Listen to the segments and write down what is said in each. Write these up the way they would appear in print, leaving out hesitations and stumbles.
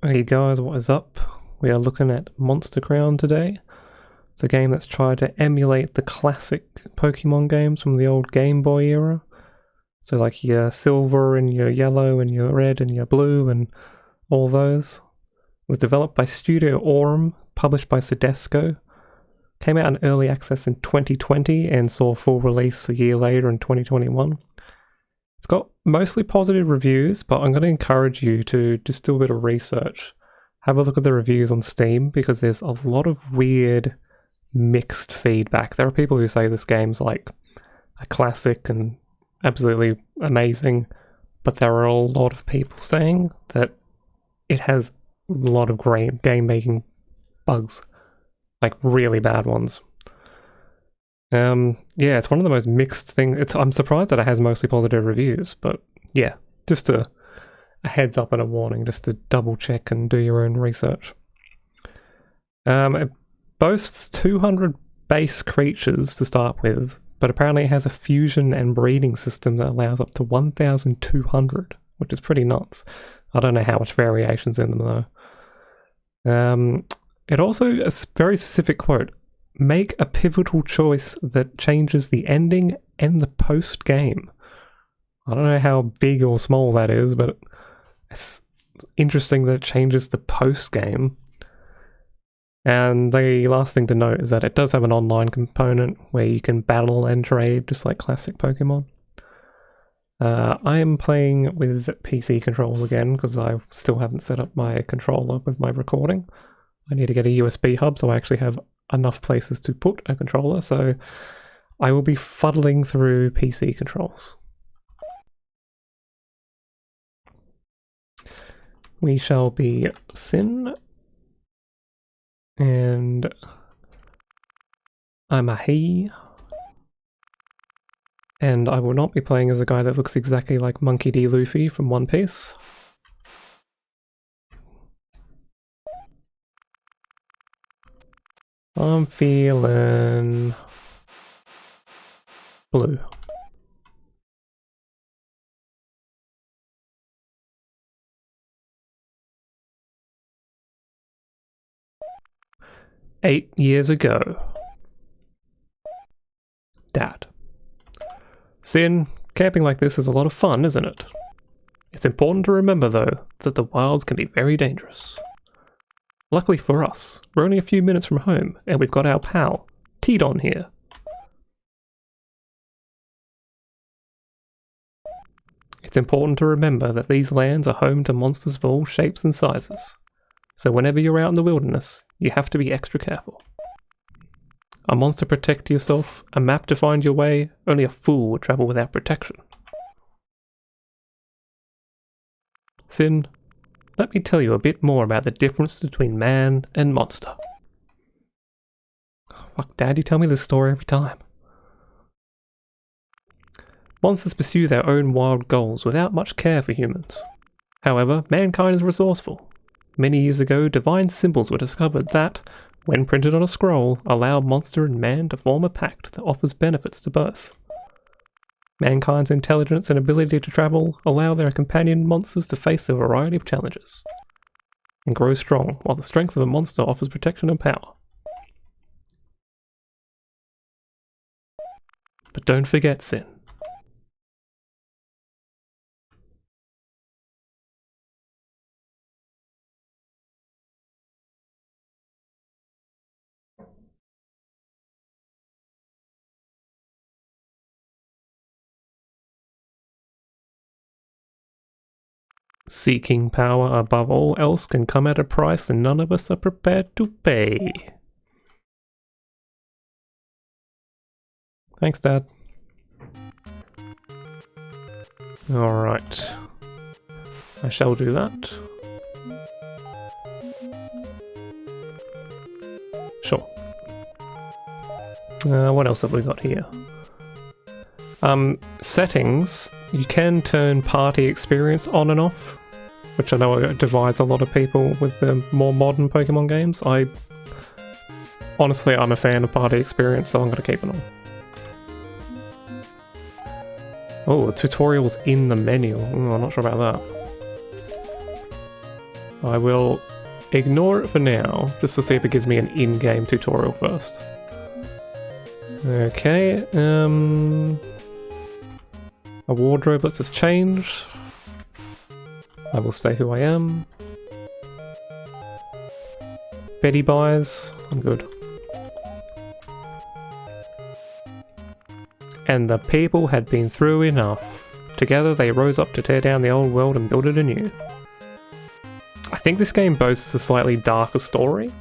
Hey guys, what is up? We are looking at Monster Crown today. It's a game that's tried to emulate the classic Pokemon games from the old Game Boy era. So like your silver and your yellow and your red and your blue and all those. It was developed by Studio Aurum, published by Sedesco. Came out in early access in 2020 and saw full release a year later in 2021. It's got mostly positive reviews, but I'm going to encourage you to just do a bit of research. Have a look at the reviews on Steam, because there's a lot of weird mixed feedback. There are people who say this game's like a classic and absolutely amazing, but there are a lot of people saying that it has a lot of game-making bugs, like really bad ones. Yeah, it's one of the most mixed things. I'm surprised that it has mostly positive reviews, but yeah, just a heads up and a warning, just to double check and do your own research. It boasts 200 base creatures to start with, but apparently it has a fusion and breeding system that allows up to 1,200, which is pretty nuts. I don't know how much variation's in them though. It also, a very specific quote, make a pivotal choice that changes the ending and the post-game. I don't know how big or small that is, but it's interesting that it changes the post-game. And the last thing to note is that it does have an online component where you can battle and trade, just like classic Pokemon. I am playing with PC controls again, because I still haven't set up my controller with my recording. I need to get a USB hub, so I actually have enough places to put a controller, so I will be fuddling through PC controls. We shall be Sin, and I'm a he, and I will not be playing as a guy that looks exactly like Monkey D. Luffy from One Piece. I'm feeling blue. "8 years ago. Dad. Sin, camping like this is a lot of fun, isn't it? It's important to remember, though, that the wilds can be very dangerous. Luckily for us, we're only a few minutes from home, and we've got our pal, Tidon, here. It's important to remember that these lands are home to monsters of all shapes and sizes, so whenever you're out in the wilderness, you have to be extra careful. A monster to protect yourself, a map to find your way, only a fool would travel without protection. Sin, let me tell you a bit more about the difference between man and monster." Oh, fuck, Dad, you tell me this story every time. Monsters pursue their own wild goals without much care for humans. However, mankind is resourceful. Many years ago, divine symbols were discovered that, when printed on a scroll, allow monster and man to form a pact that offers benefits to both. Mankind's intelligence and ability to travel allow their companion monsters to face a variety of challenges and grow strong, while the strength of a monster offers protection and power. But don't forget, Sin. Seeking power above all else can come at a price and none of us are prepared to pay. Thanks, Dad. Alright. I shall do that. Sure. What else have we got here? Settings. You can turn party experience on and off, which I know it divides a lot of people with the more modern Pokemon games. Honestly, I'm a fan of party experience, so I'm going to keep it on. Oh, tutorials in the menu. Ooh, I'm not sure about that. I will ignore it for now, just to see if it gives me an in-game tutorial first. Okay, a wardrobe lets us change. I will stay who I am. Betty buys, I'm good. And the people had been through enough. Together they rose up to tear down the old world and build it anew. I think this game boasts a slightly darker story,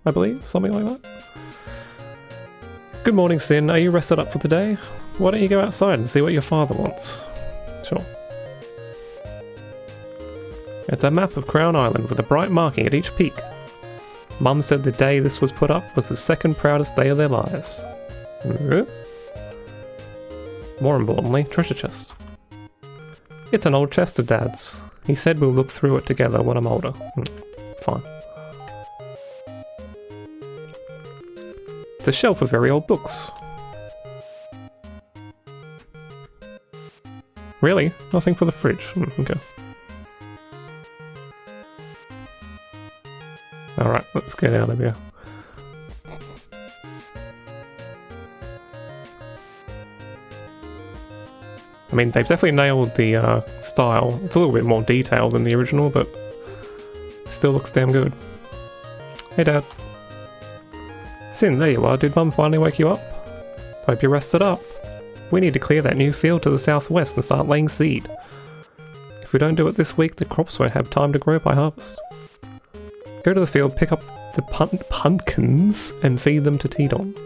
I believe, something like that. Good morning, Sin. Are you rested up for the day? Why don't you go outside and see what your father wants? Sure. It's a map of Crown Island with a bright marking at each peak. Mum said the day this was put up was the second proudest day of their lives. More importantly, treasure chest. It's an old chest of Dad's. He said we'll look through it together when I'm older. Fine. It's a shelf of very old books. Really? Nothing for the fridge? Okay. Alright, let's get out of here. I mean, they've definitely nailed the style. It's a little bit more detailed than the original, but it still looks damn good. Hey, Dad. Sin, there you are. Did Mum finally wake you up? Hope you rested up. We need to clear that new field to the southwest and start laying seed. If we don't do it this week, the crops won't have time to grow by harvest. Go to the field, pick up the pumpkins, and feed them to Tidon.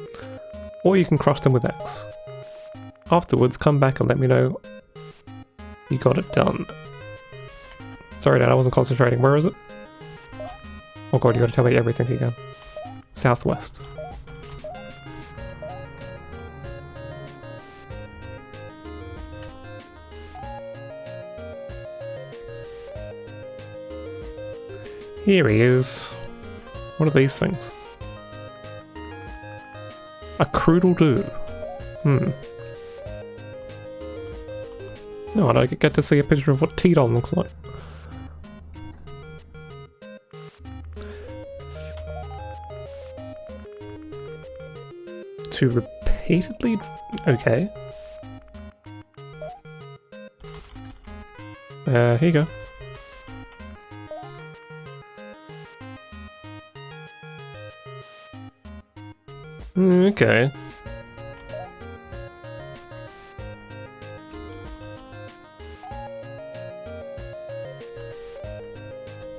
Or you can crush them with axe. Afterwards, come back and let me know you got it done. Sorry, Dad, I wasn't concentrating. Where is it? Oh god, you gotta tell me everything again. Southwest. Here he is. What are these things? A croodle-doo. No, I don't get to see a picture of what Tidon looks like. To repeatedly... Okay. Here you go. Okay.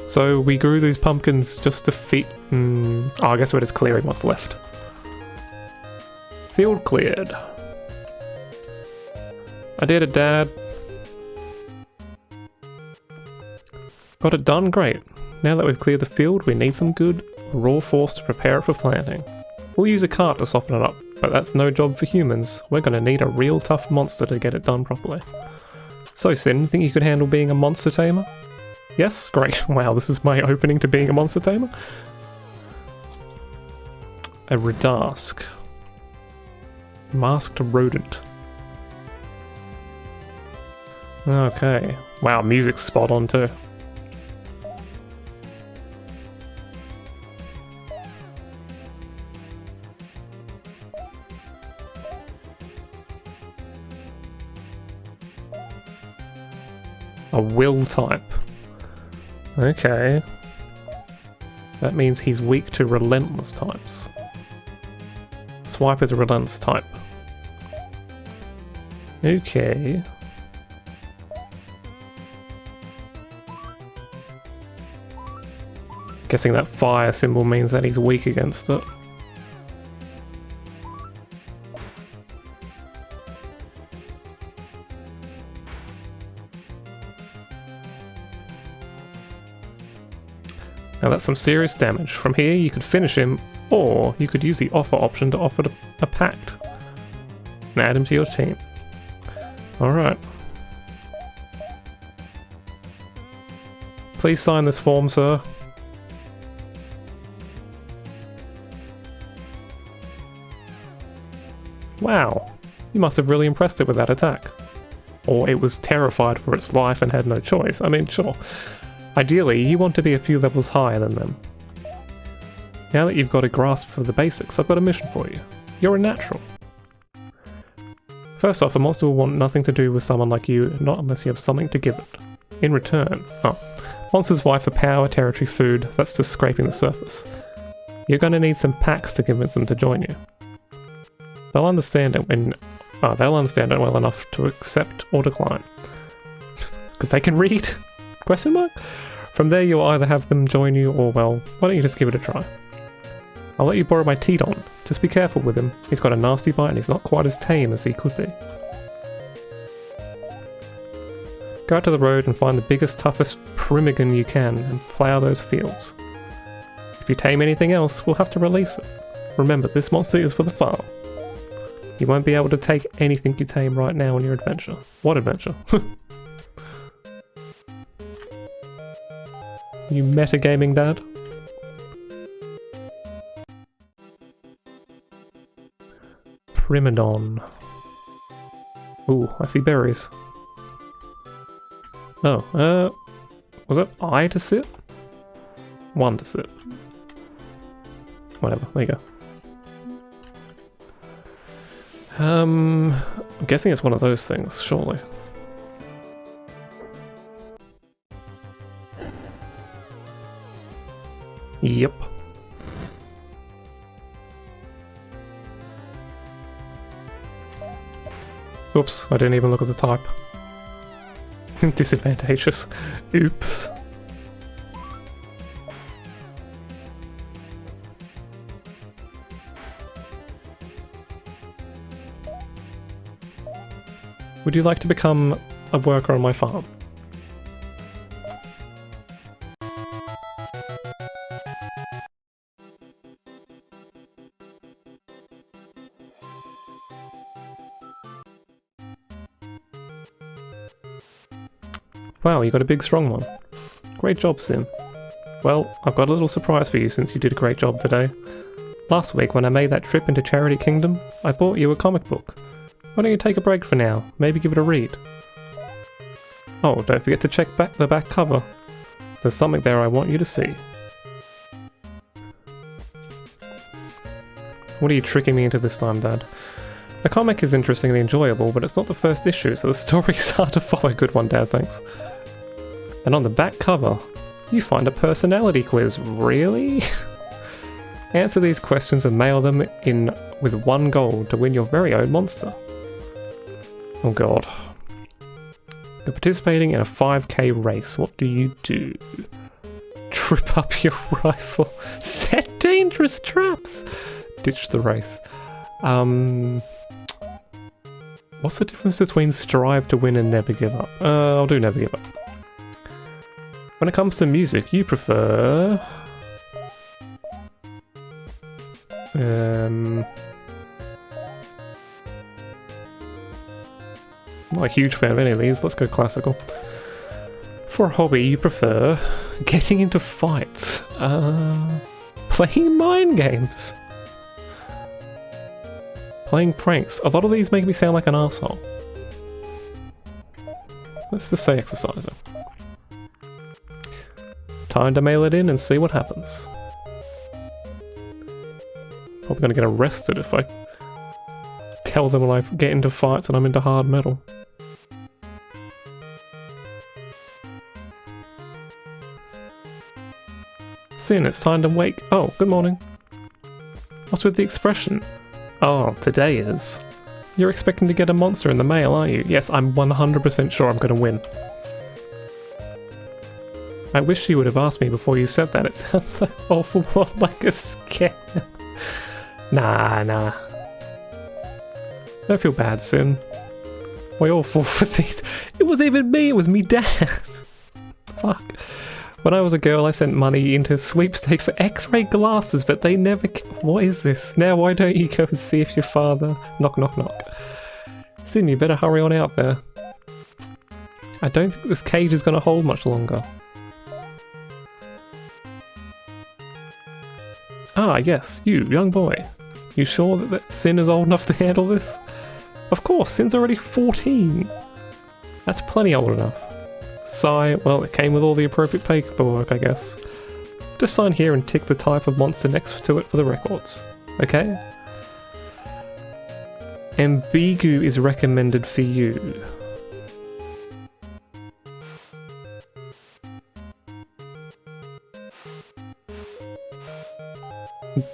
So we grew these pumpkins just to feed... Oh, I guess we're just clearing what's left. Field cleared. I did it, Dad. Got it done? Great. Now that we've cleared the field, we need some good raw force to prepare it for planting. We'll use a cart to soften it up, but that's no job for humans. We're gonna need a real tough monster to get it done properly. So, Sin, think you could handle being a monster tamer? Yes? Great. Wow, this is my opening to being a monster tamer? A Redask. Masked rodent. Okay. Wow, music's spot on too. A will type. Okay. That means he's weak to relentless types. Swipe is a relentless type. Okay. Guessing that fire symbol means that he's weak against it. Now that's some serious damage. From here you could finish him, or you could use the offer option to offer a pact. And add him to your team. Alright. Please sign this form, sir. Wow. You must have really impressed it with that attack. Or it was terrified for its life and had no choice. I mean, sure. Ideally, you want to be a few levels higher than them. Now that you've got a grasp for the basics, I've got a mission for you. You're a natural. First off, a monster will want nothing to do with someone like you, not unless you have something to give it. In return, monsters vie for power, territory, food, that's just scraping the surface. You're going to need some packs to convince them to join you. They'll understand it well enough to accept or decline. Because they can read? Question mark? From there you'll either have them join you or, well, why don't you just give it a try? I'll let you borrow my Teton. Just be careful with him. He's got a nasty bite and he's not quite as tame as he could be. Go out to the road and find the biggest, toughest Primigan you can and plough those fields. If you tame anything else, we'll have to release it. Remember, this monster is for the farm. You won't be able to take anything you tame right now on your adventure. What adventure? You metagaming, Dad? Primadon. Ooh, I see berries. Oh, was it I to sit? One to sit. Whatever, there you go. I'm guessing it's one of those things, surely. Yep. Oops, I didn't even look at the type. Disadvantageous. Oops. Would you like to become a worker on my farm? Wow, you got a big strong one. Great job, Sim. Well, I've got a little surprise for you since you did a great job today. Last week when I made that trip into Charity Kingdom, I bought you a comic book. Why don't you take a break for now? Maybe give it a read. Oh, don't forget to check back the back cover. There's something there I want you to see. What are you tricking me into this time, Dad? The comic is interesting and enjoyable, but it's not the first issue, so the story's hard to follow. Good one, Dad, thanks. And on the back cover, you find a personality quiz. Really? Answer these questions and mail them in with one goal to win your very own monster. Oh god. You're participating in a 5k race. What do you do? Trip up your rifle. Set dangerous traps. Ditch the race. What's the difference between strive to win and never give up? I'll do never give up. When it comes to music, you prefer... Not a huge fan of any of these, let's go classical. For a hobby, you prefer getting into fights, playing mind games, playing pranks. A lot of these make me sound like an arsehole. Let's just say exercising. Time to mail it in and see what happens. Probably gonna get arrested if I tell them when I get into fights and I'm into hard metal. Sin, it's time to wake. Oh, good morning. What's with the expression? Oh, today is. You're expecting to get a monster in the mail, aren't you? Yes, I'm 100% sure I'm gonna win. I wish you would have asked me before you said that. It sounds so awful lot like a scam. Nah. Don't feel bad, Sin. We all fall for these. It wasn't even me, it was me dad. Fuck. When I was a girl, I sent money into sweepstakes for X-ray glasses, but they never... What is this? Now why don't you go and see if your father... Knock, knock, knock. Sin, you better hurry on out there. I don't think this cage is going to hold much longer. Ah, yes, you, young boy. You sure that Sin is old enough to handle this? Of course, Sin's already 14. That's plenty old enough. Sigh, well, it came with all the appropriate paperwork, I guess. Just sign here and tick the type of monster next to it for the records. Okay? Ambigu is recommended for you.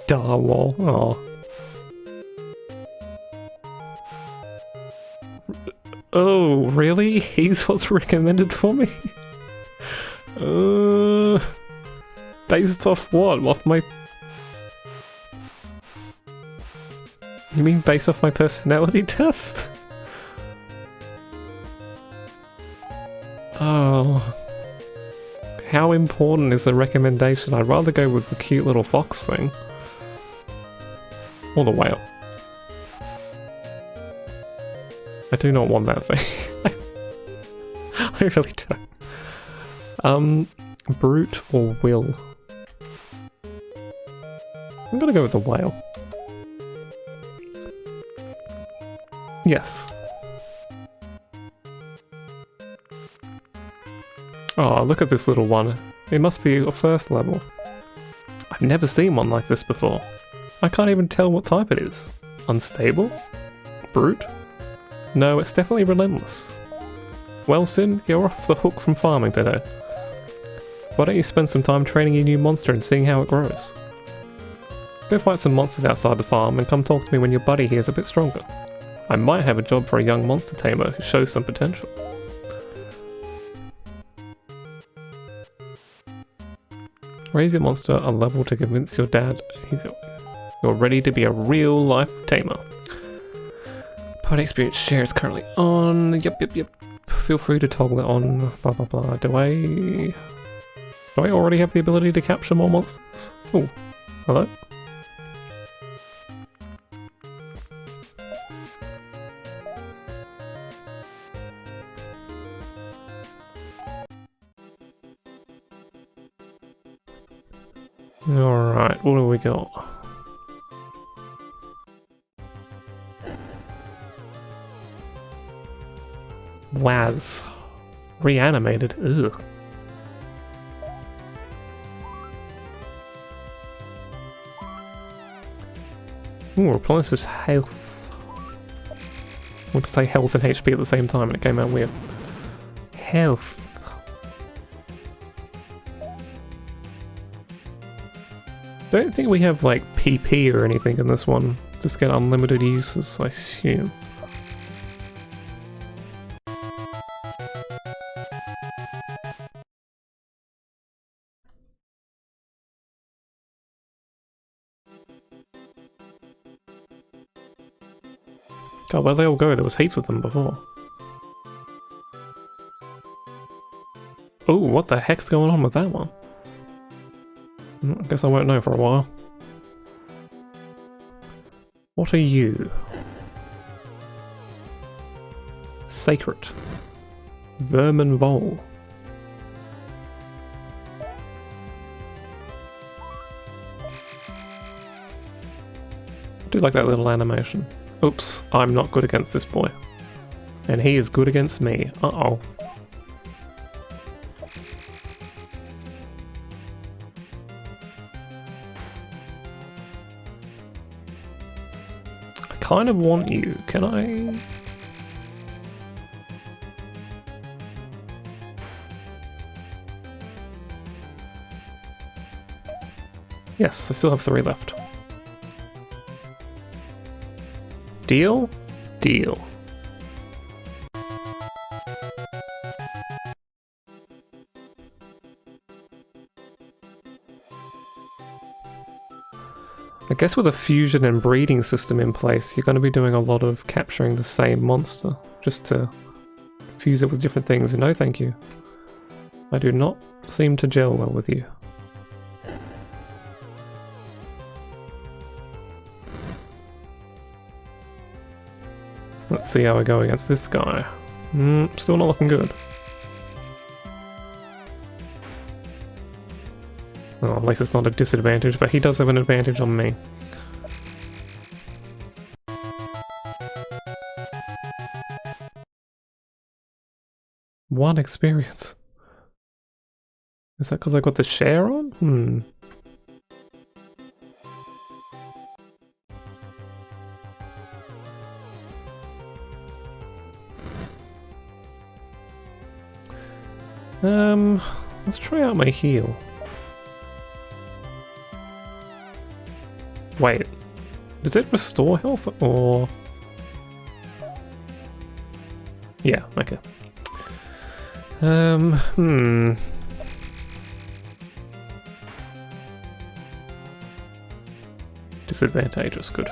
Darwall. Oh. Oh, really? He's what's recommended for me? Based off what? Off my... You mean based off my personality test? Oh. How important is the recommendation? I'd rather go with the cute little fox thing. Or the whale. I do not want that thing. I really don't. Brute or will? I'm gonna go with the whale. Yes. Oh, look at this little one. It must be a first level. I've never seen one like this before. I can't even tell what type it is. Unstable? Brute? No, it's definitely relentless. Well, Sin, you're off the hook from farming today. Why don't you spend some time training your new monster and seeing how it grows? Go fight some monsters outside the farm and come talk to me when your buddy here is a bit stronger. I might have a job for a young monster tamer who shows some potential. Raise your monster a level to convince your dad you're ready to be a real-life tamer. Party experience share is currently on. Yep. Feel free to toggle it on. Blah blah blah. Do I already have the ability to capture more monsters? Oh, hello. Alright, what do we got? Waz. Reanimated. Ugh. Ooh, replenishes health. I want to say health and HP at the same time and it came out weird. Health. Don't think we have like PP or anything in this one. Just get unlimited uses, I assume. God, where'd they all go? There was heaps of them before. Oh, what the heck's going on with that one? I guess I won't know for a while. What are you? Sacred. Vermin Vole. I do like that little animation. Oops, I'm not good against this boy. And he is good against me. Uh-oh. I kind of want you. Can I? Yes, I still have 3 left. Deal? Deal. I guess with a fusion and breeding system in place, you're going to be doing a lot of capturing the same monster, just to fuse it with different things. No thank you. I do not seem to gel well with you. Let's see how I go against this guy. Still not looking good. Oh, at least it's not a disadvantage, but he does have an advantage on me. One experience. Is that because I got the share on? Hmm. Let's try out my heal. Wait, does it restore health or... Yeah, okay. Disadvantageous, good.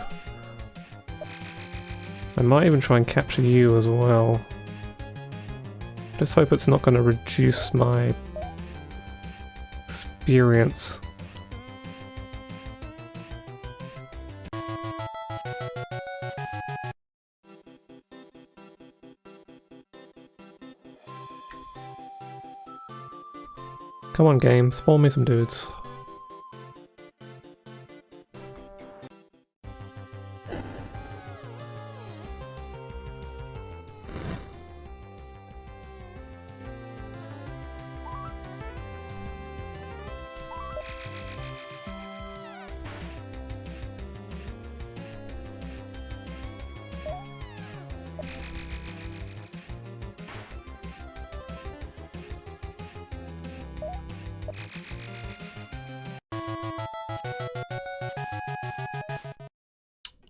I might even try and capture you as well. Just hope it's not going to reduce my experience. Come on, game, spawn me some dudes.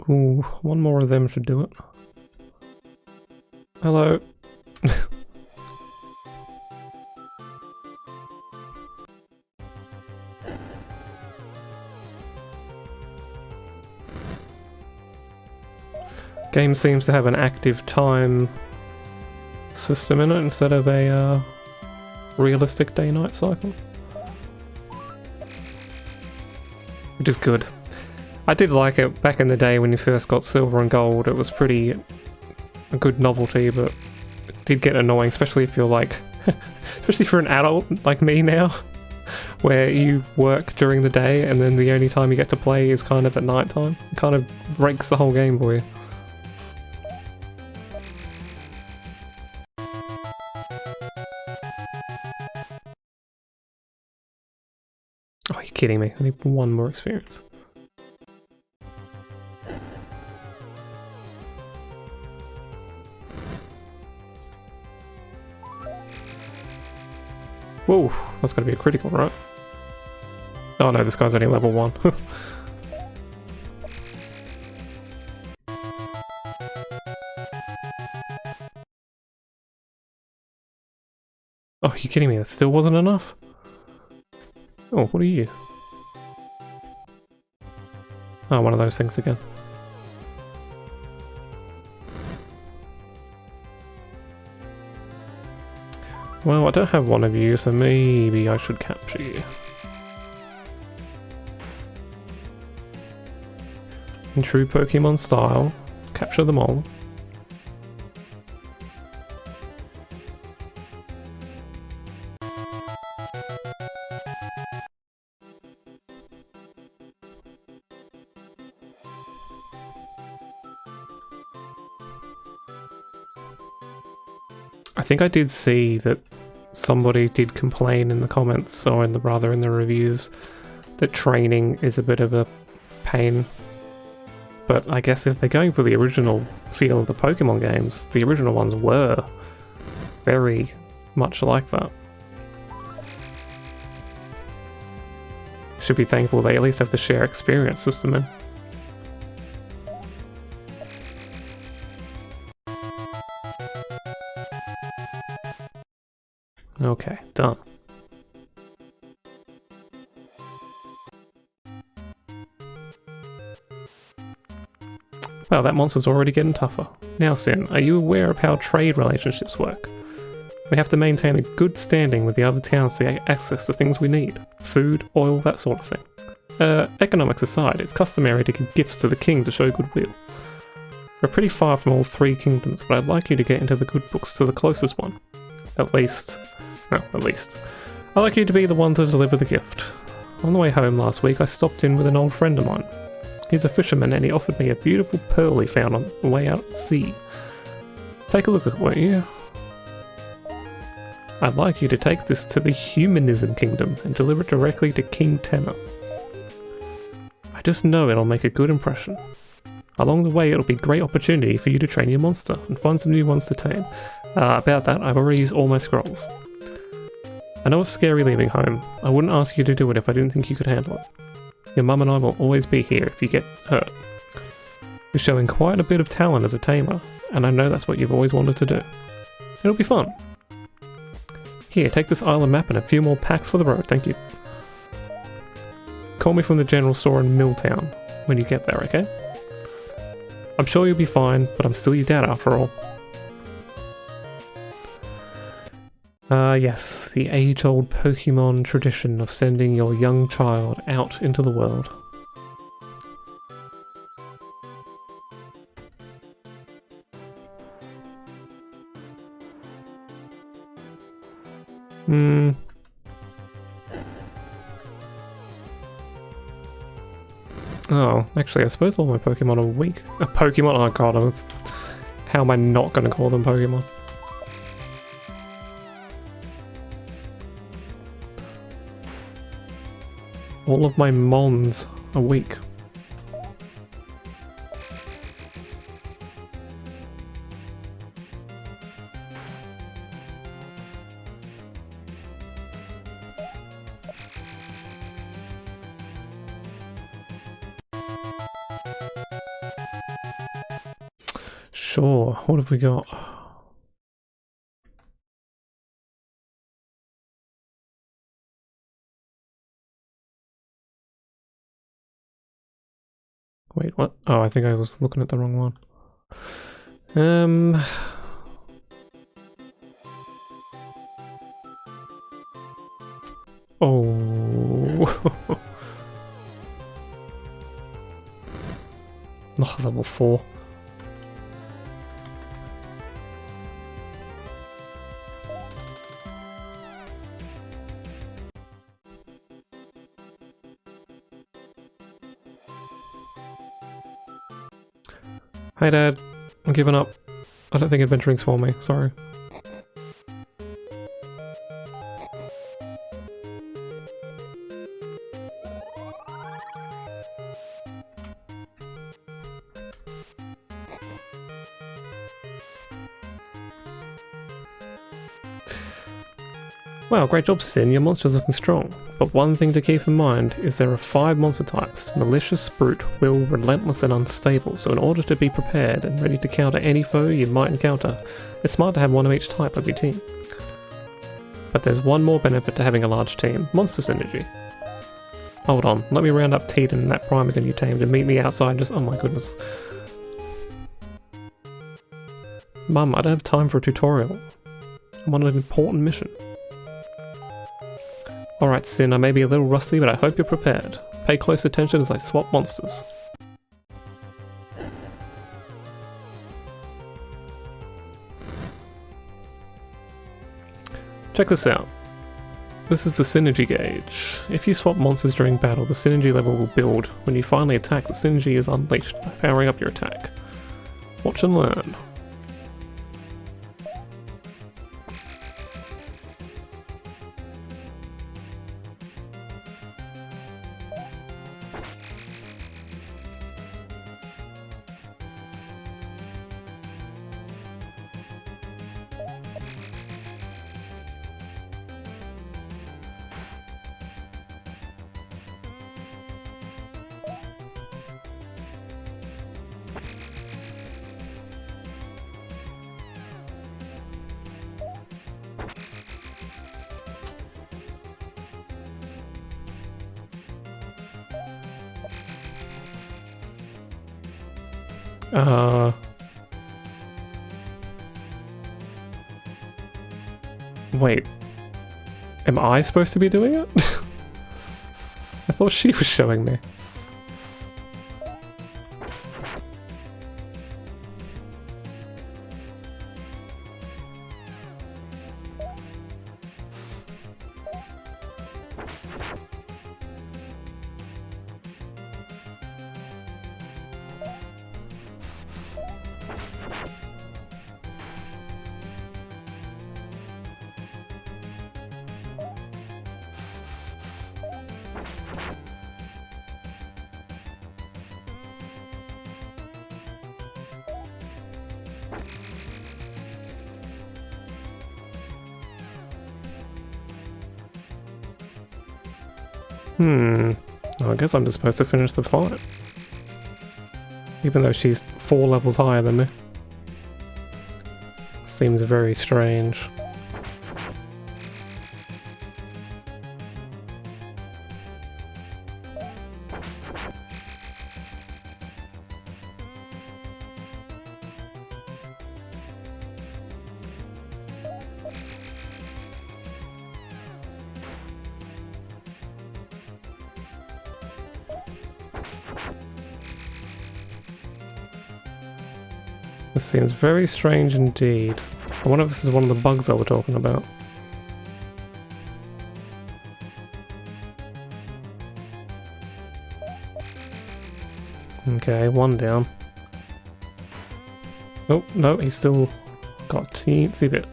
Ooh, one more of them should do it. Hello. Game seems to have an active time system in it instead of a realistic day-night cycle. Which is good. I did like it back in the day when you first got silver and gold. It was pretty a good novelty, but it did get annoying, especially if you're like, especially for an adult like me now, where you work during the day and then the only time you get to play is kind of at night time. It kind of breaks the whole game for you. Oh, you're kidding me. I need one more experience. Whoa, that's gotta be a critical, right? Oh no, this guy's only level 1. Oh, you're kidding me, that still wasn't enough? Oh, what are you? Oh, one of those things again. Well, I don't have one of you, so maybe I should capture you. In true Pokemon style, capture them all. I think I did see that somebody did complain in the comments, or in the reviews, that training is a bit of a pain. But I guess if they're going for the original feel of the Pokemon games, the original ones were very much like that. Should be thankful they at least have the share experience system in. Okay, done. Well, that monster's already getting tougher. Now, Sin, are you aware of how trade relationships work? We have to maintain a good standing with the other towns to get access to things we need. Food, oil, that sort of thing. Economics aside, it's customary to give gifts to the king to show goodwill. We're pretty far from all 3 kingdoms, but I'd like you to get into the good books to the closest one. At least. I'd like you to be the one to deliver the gift. On the way home last week, I stopped in with an old friend of mine. He's a fisherman and he offered me a beautiful pearl he found on the way out at sea. Take a look at it, won't you? I'd like you to take this to the Humanism Kingdom and deliver it directly to King Tenor. I just know it'll make a good impression. Along the way, it'll be a great opportunity for you to train your monster and find some new ones to tame. About that, I've already used all my scrolls. I know it's scary leaving home. I wouldn't ask you to do it if I didn't think you could handle it. Your mum and I will always be here if you get hurt. You're showing quite a bit of talent as a tamer, and I know that's what you've always wanted to do. It'll be fun. Here, take this island map and a few more packs for the road, thank you. Call me from the general store in Milltown when you get there, okay? I'm sure you'll be fine, but I'm still your dad after all. Yes, the age-old Pokemon tradition of sending your young child out into the world. Oh, actually, I suppose all my Pokemon are weak. Pokemon? Oh god, how am I not going to call them Pokemon? All of my Mons are weak. Sure, what have we got? Wait, what? Oh, I think I was looking at the wrong one. Oh. Oh, level 4. Hi Dad, I'm giving up. I don't think adventuring's for me, sorry. Wow, great job Sin, your monster's looking strong. But one thing to keep in mind is there are 5 monster types: Malicious, Brute, Will, Relentless and Unstable, so in order to be prepared and ready to counter any foe you might encounter, it's smart to have one of each type of your team. But there's one more benefit to having a large team: monster synergy. Hold on, let me round up Teton and that Primeagon you tamed and meet me outside and just— oh my goodness. Mum, I don't have time for a tutorial. I'm on an important mission. Alright Sin, I may be a little rusty, but I hope you're prepared. Pay close attention as I swap monsters. Check this out. This is the synergy gauge. If you swap monsters during battle, the synergy level will build. When you finally attack, the synergy is unleashed, powering up your attack. Watch and learn. Wait. Am I supposed to be doing it? I thought she was showing me. I guess I'm just supposed to finish the fight. Even though she's 4 levels higher than me. Seems very strange. This seems very strange indeed. I wonder if this is one of the bugs I was talking about. Okay, 1 down. Oh, no, he's still got a teensy bit.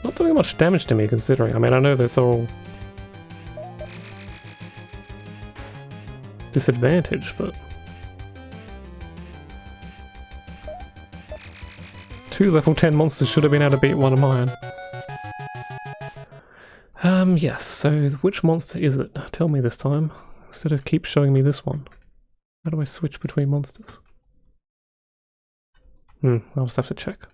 Not doing much damage to me considering. I mean, I know that's all disadvantage, but 2 level 10 monsters should have been able to beat one of mine. Yes, so which monster is it? Tell me this time, instead of keep showing me this one. How do I switch between monsters? I'll just have to check.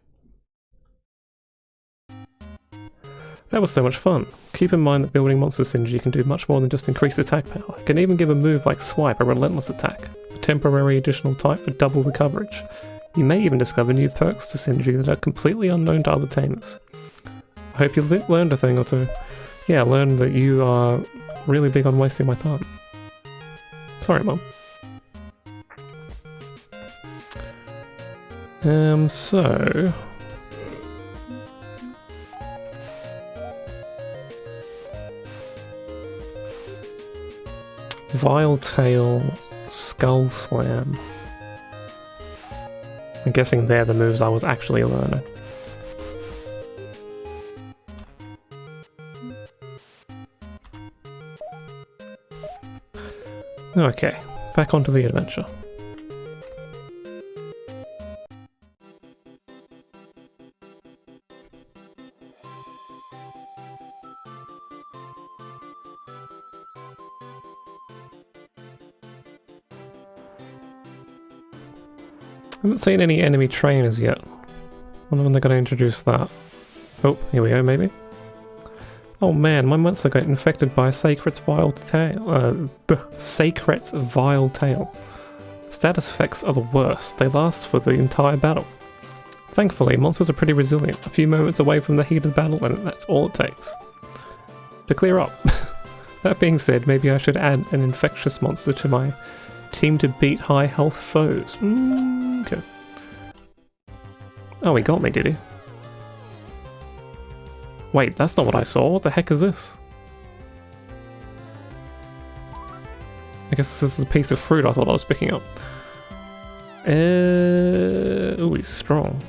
That was so much fun. Keep in mind that building Monster Synergy can do much more than just increase attack power. It can even give a move like Swipe a relentless attack, a temporary additional type for double the coverage. You may even discover new perks to Synergy that are completely unknown to other tamers. I hope you learned a thing or two. Yeah, I learned that you are really big on wasting my time. Sorry, Mum. So... Vile Tail, Skull Slam. I'm guessing they're the moves I was actually learning. Okay, back onto the adventure. I haven't seen any enemy trainers yet. Wonder when they're going to introduce that. Oh, here we go, maybe. Oh man, my monster got infected by Sacred's Vile Tail. Sacred's Vile Tail. Status effects are the worst. They last for the entire battle. Thankfully, monsters are pretty resilient. A few moments away from the heat of battle, and that's all it takes to clear up. That being said, maybe I should add an infectious monster to my team to beat high health foes. Okay. Oh, he got me, did he? Wait, that's not what I saw. What the heck is this? I guess this is a piece of fruit I thought I was picking up. Oh, he's strong.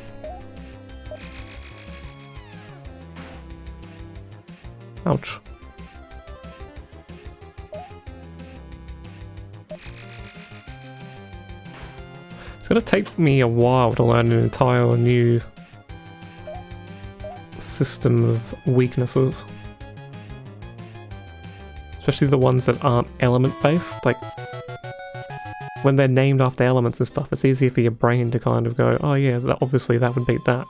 Ouch. It's gonna take me a while to learn an entire new system of weaknesses. Especially the ones that aren't element-based. Like, when they're named after elements and stuff, it's easier for your brain to kind of go, oh yeah, obviously that would beat that.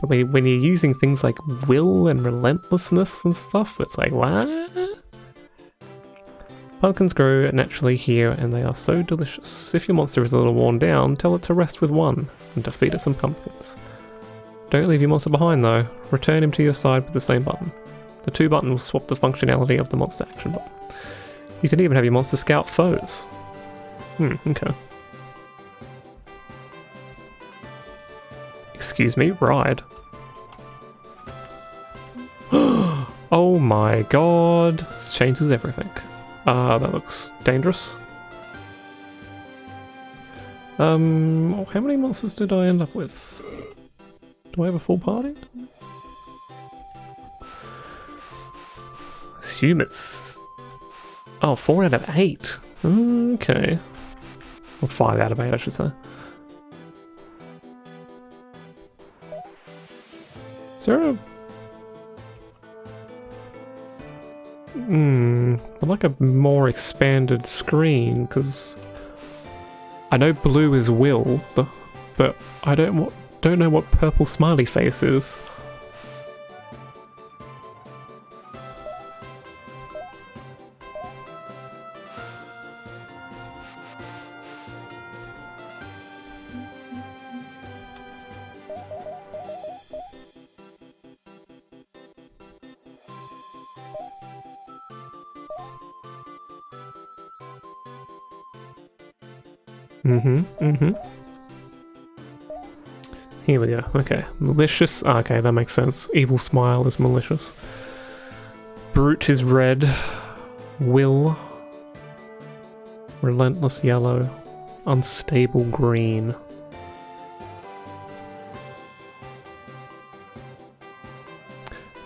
But when you're using things like will and relentlessness and stuff, it's like, what? Pumpkins grow naturally here, and they are so delicious. If your monster is a little worn down, tell it to rest with one, and defeat it some pumpkins. Don't leave your monster behind though. Return him to your side with the same button. The 2 button will swap the functionality of the monster action button. You can even have your monster scout foes. Okay. Excuse me, ride. Oh my god, this changes everything. That looks dangerous. How many monsters did I end up with? Do I have a full party? Assume it's... Oh, 4 out of 8. Okay. Or 5 out of 8, I should say. Is there a... I'd like a more expanded screen, because I know blue is Will, but I don't know what purple smiley face is. Here we go. Okay. Malicious. Oh, okay, that makes sense. Evil smile is malicious. Brute is red. Will. Relentless yellow. Unstable green.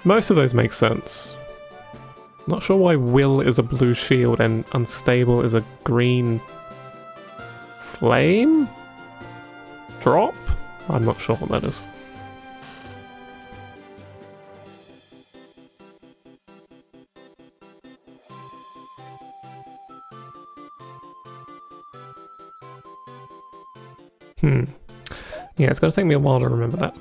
Most of those make sense. Not sure why Will is a blue shield and unstable is a green flame? Drop? I'm not sure what that is. Yeah, it's gonna take me a while to remember that.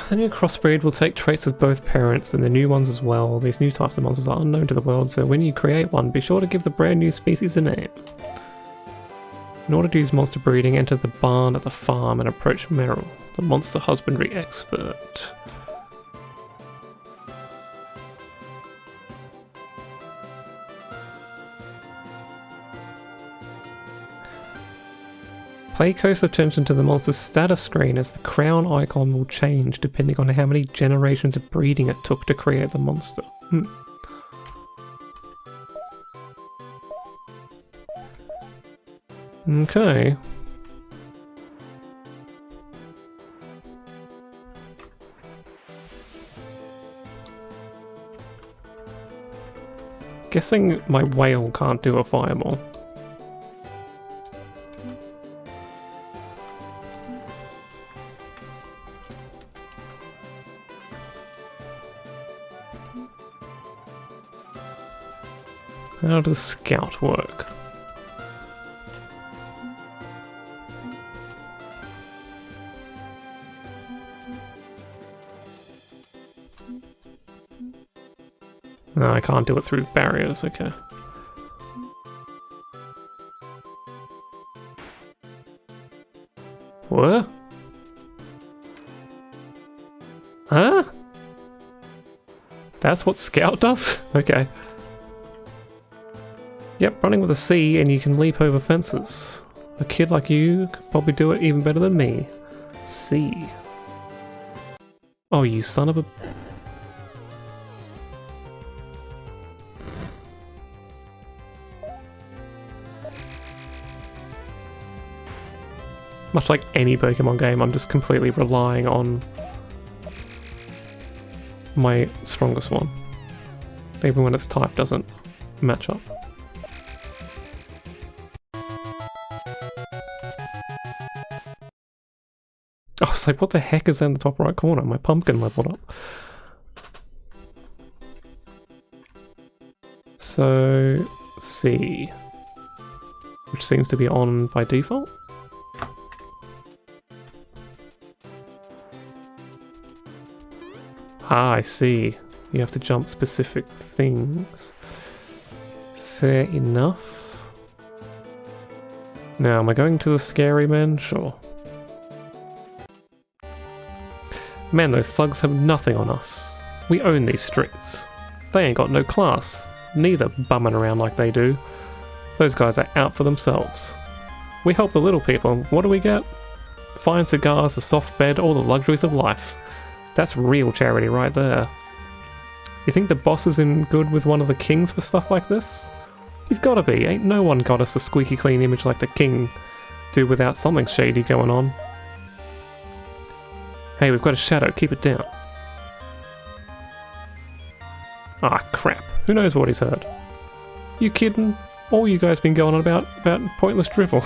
The new crossbreed will take traits of both parents and the new ones as well. These new types of monsters are unknown to the world, so when you create one, be sure to give the brand new species a name. In order to use monster breeding, enter the barn at the farm and approach Meryl, the monster husbandry expert. Pay close attention to the monster's status screen as the crown icon will change depending on how many generations of breeding it took to create the monster. Okay. Guessing my whale can't do a fireball. How does Scout work? No, I can't do it through barriers, okay. What? Huh? That's what Scout does? Okay. Yep, running with a C and you can leap over fences. A kid like you could probably do it even better than me. C. Oh, you son of a... Much like any Pokemon game, I'm just completely relying on my strongest one. Even when its type doesn't match up. I was like, what the heck is in the top right corner? My pumpkin leveled up. So, C. Which seems to be on by default. Ah, I see. You have to jump specific things. Fair enough. Now, am I going to the scary men? Sure. Man, those thugs have nothing on us. We own these streets. They ain't got no class, neither bumming around like they do. Those guys are out for themselves. We help the little people, and what do we get? Fine cigars, a soft bed, all the luxuries of life. That's real charity right there. You think the boss is in good with one of the kings for stuff like this? He's gotta be. Ain't no one got us a squeaky clean image like the king do without something shady going on. Hey, we've got a shadow. Keep it down. Ah, crap. Who knows what he's heard? You kidding? All you guys been going on about pointless drivel.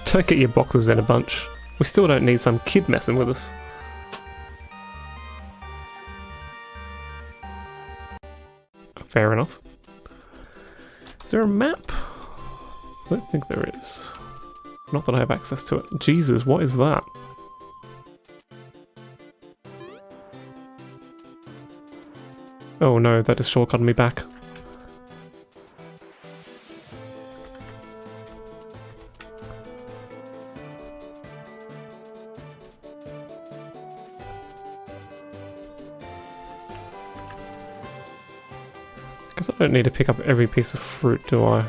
Don't get your boxes in a bunch. We still don't need some kid messing with us. Fair enough. Is there a map? I don't think there is. Not that I have access to it. Jesus, what is that? Oh no, that is shortcutting me back. Guess I don't need to pick up every piece of fruit, do I?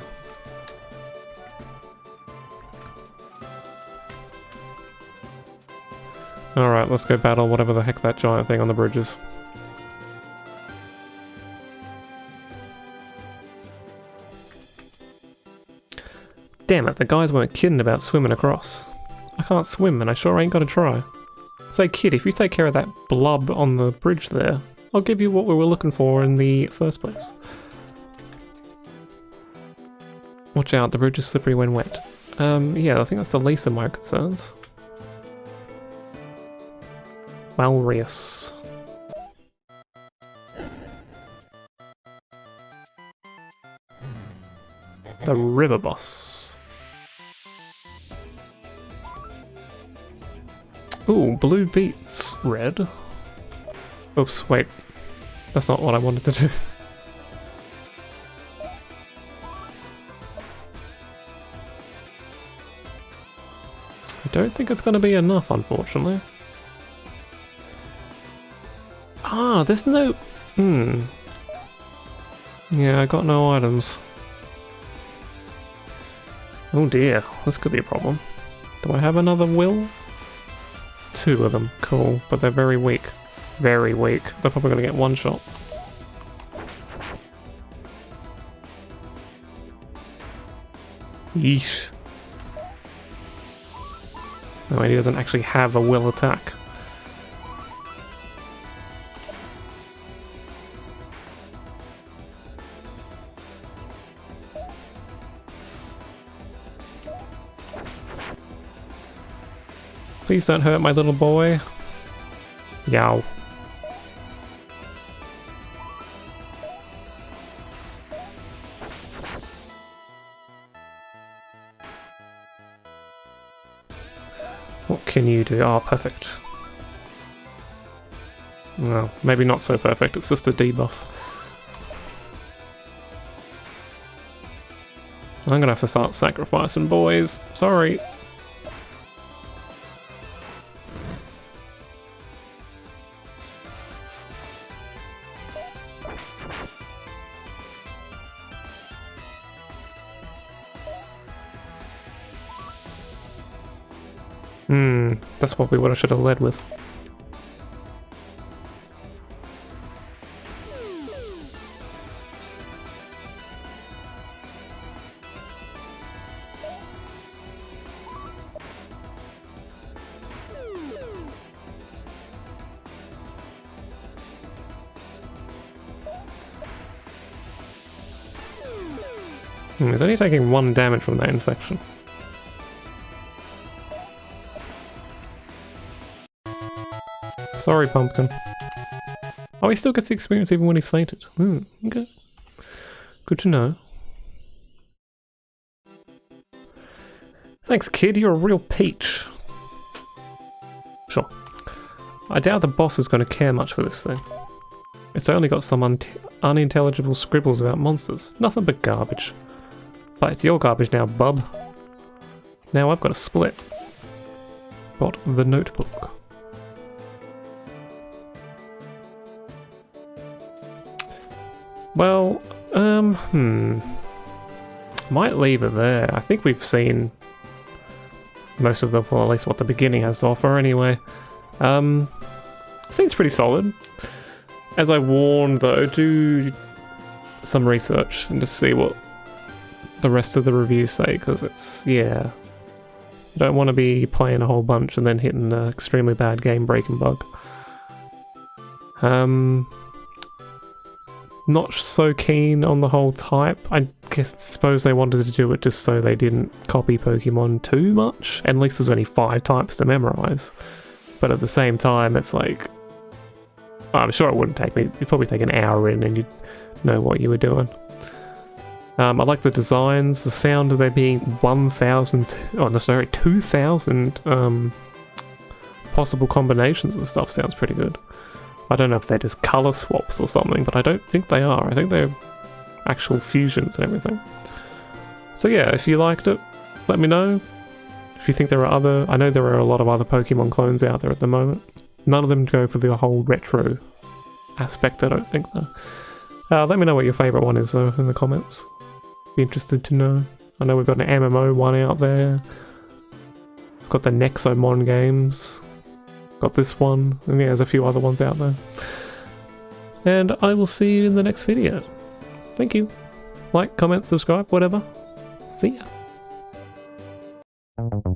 Alright, let's go battle whatever the heck that giant thing on the bridge is. Damn it, the guys weren't kidding about swimming across. I can't swim and I sure ain't gonna try. Say kid, if you take care of that blob on the bridge there, I'll give you what we were looking for in the first place. Watch out, the bridge is slippery when wet. Yeah, I think that's the least of my concerns. Malreus. The river boss. Ooh, blue beats red. Oops, wait. That's not what I wanted to do. I don't think it's going to be enough, unfortunately. Ah, there's no... Yeah, I got no items. Oh dear, this could be a problem. Do I have another will? 2 of them, cool, but they're very weak. Very weak. They're probably going to get one shot. Yeesh. No, he doesn't actually have a will attack. Please don't hurt my little boy. Yow. What can you do? Oh, perfect. Well, maybe not so perfect, it's just a debuff. I'm gonna have to start sacrificing boys. Sorry. That's what we should have led with. He's only taking 1 damage from that infection. Sorry, Pumpkin. Oh, he still gets the experience even when he's fainted. Okay. Good to know. Thanks, kid. You're a real peach. Sure. I doubt the boss is going to care much for this thing. It's only got some unintelligible scribbles about monsters. Nothing but garbage. But it's your garbage now, bub. Now I've got a split. Got the notebook. Well, might leave it there. I think we've seen most of the, well, at least what the beginning has to offer anyway. Seems pretty solid. As I warned though, do some research and just see what the rest of the reviews say, because it's, yeah. You don't want to be playing a whole bunch and then hitting an extremely bad game-breaking bug. Not so keen on the whole type. I suppose they wanted to do it just so they didn't copy Pokemon too much. At least there's only 5 types to memorize. But at the same time, it's like... I'm sure it wouldn't take me... It'd probably take an hour in and you'd know what you were doing. I like the designs, the sound of there being 1,000... Oh, no, sorry, 2,000 possible combinations of stuff sounds pretty good. I don't know if they're just color swaps or something, but I don't think they are. I think they're actual fusions and everything. So yeah, if you liked it, let me know. If you think there are other... I know there are a lot of other Pokemon clones out there at the moment. None of them go for the whole retro aspect, I don't think, though. Let me know what your favourite one is, though, in the comments. Be interested to know. I know we've got an MMO one out there. We've got the Nexomon games. Got this one, and yeah, there's a few other ones out there. And I will see you in the next video. Thank you. Like, comment, subscribe, whatever. See ya.